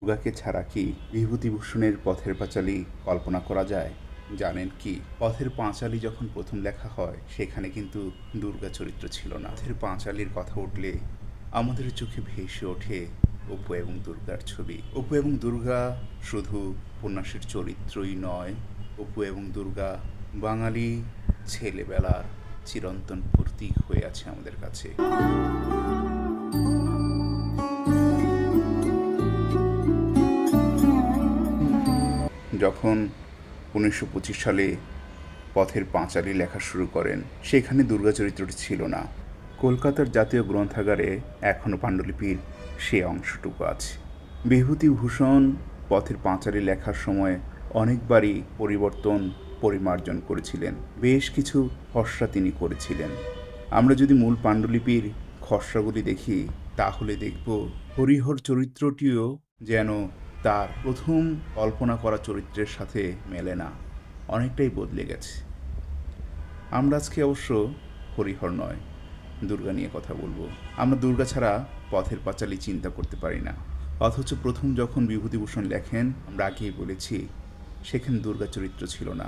দুর্গাকে ছাড়া কি বিভূতিভূষণের পথের পাঁচালী কল্পনা করা যায়? জানেন কি, পথের পাঁচালী যখন প্রথম লেখা হয় সেখানে কিন্তু দুর্গা চরিত্র ছিল না। পথের পাঁচালীর কথা উঠলে আমাদের চোখে ভেসে ওঠে অপু এবং দুর্গার ছবি। অপু এবং দুর্গা শুধু উপন্যাসের চরিত্রই নয়, অপু এবং দুর্গা বাঙালি ছেলেবেলার চিরন্তন প্রতীক হয়ে আছে আমাদের কাছে। যখন ১৯২৫ সালে পথের পাঁচালী লেখা শুরু করেন, সেখানে দুর্গা চরিত্রটি ছিল না। কলকাতার জাতীয় গ্রন্থাগারে এখনও পাণ্ডুলিপির সে অংশটুকু আছে। বিভূতিভূষণ পথের পাঁচালী লেখার সময় অনেকবারই পরিমার্জন করেছিলেন। বেশ কিছু খসড়া তিনি করেছিলেন। আমরা যদি মূল পাণ্ডুলিপির খসড়াগুলি দেখি, তাহলে দেখব হরিহর চরিত্রটিও যেন তার প্রথম কল্পনা করা চরিত্রের সাথে মেলে না, অনেকটাই বদলে গেছে। আমরা আজকে অবশ্য হরিহর নয়, দুর্গা নিয়ে কথা বলবো। আমরা দুর্গা ছাড়া পথের পাঁচালী চিন্তা করতে পারি না, অথচ প্রথম যখন বিভূতিভূষণ লেখেন, আমরা আগেই বলেছি, সেখানে দুর্গা চরিত্র ছিল না।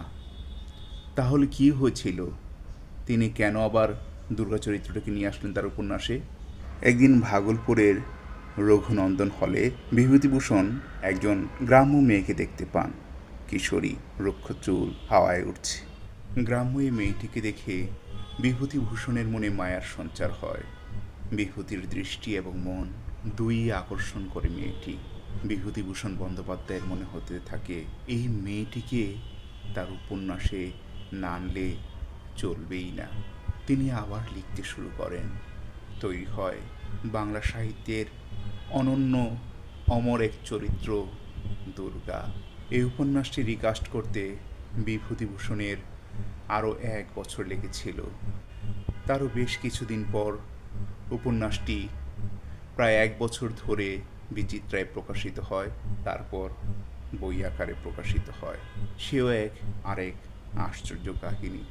তাহলে কি হয়েছিল? তিনি কেন আবার দুর্গা চরিত্রটাকে নিয়ে আসলেন তার উপন্যাসে? একদিন ভাগলপুরের রঘুনন্দন হলে বিভূতিভূষণ একজন গ্রাম্য মেয়েকে দেখতে পান। কিশোরী, রুক্ষ চুল হাওয়ায় উঠছে। গ্রাম্য এই মেয়েটিকে দেখে বিভূতিভূষণের মনে মায়ার সঞ্চার হয়। বিভূতির দৃষ্টি এবং মন দুই আকর্ষণ করে মেয়েটি। বিভূতিভূষণ বন্দ্যোপাধ্যায়ের মনে হতে থাকে, এই মেয়েটিকে তার উপন্যাসে না আনলে চলবেই না। তিনি আবার লিখতে শুরু করেন। তৈরি হয় বাংলা সাহিত্যের অনন্য অমর এক চরিত্র, দুর্গা। এই উপন্যাসটি রিকাস্ট করতে বিভূতিভূষণের আরও ১ বছর লেগেছিল। তারও বেশ কিছুদিন পর উপন্যাসটি প্রায় ১ বছর ধরে বিচিত্রায় প্রকাশিত হয়, তারপর বই আকারে প্রকাশিত হয়। সেও আরেক আশ্চর্য কাহিনী।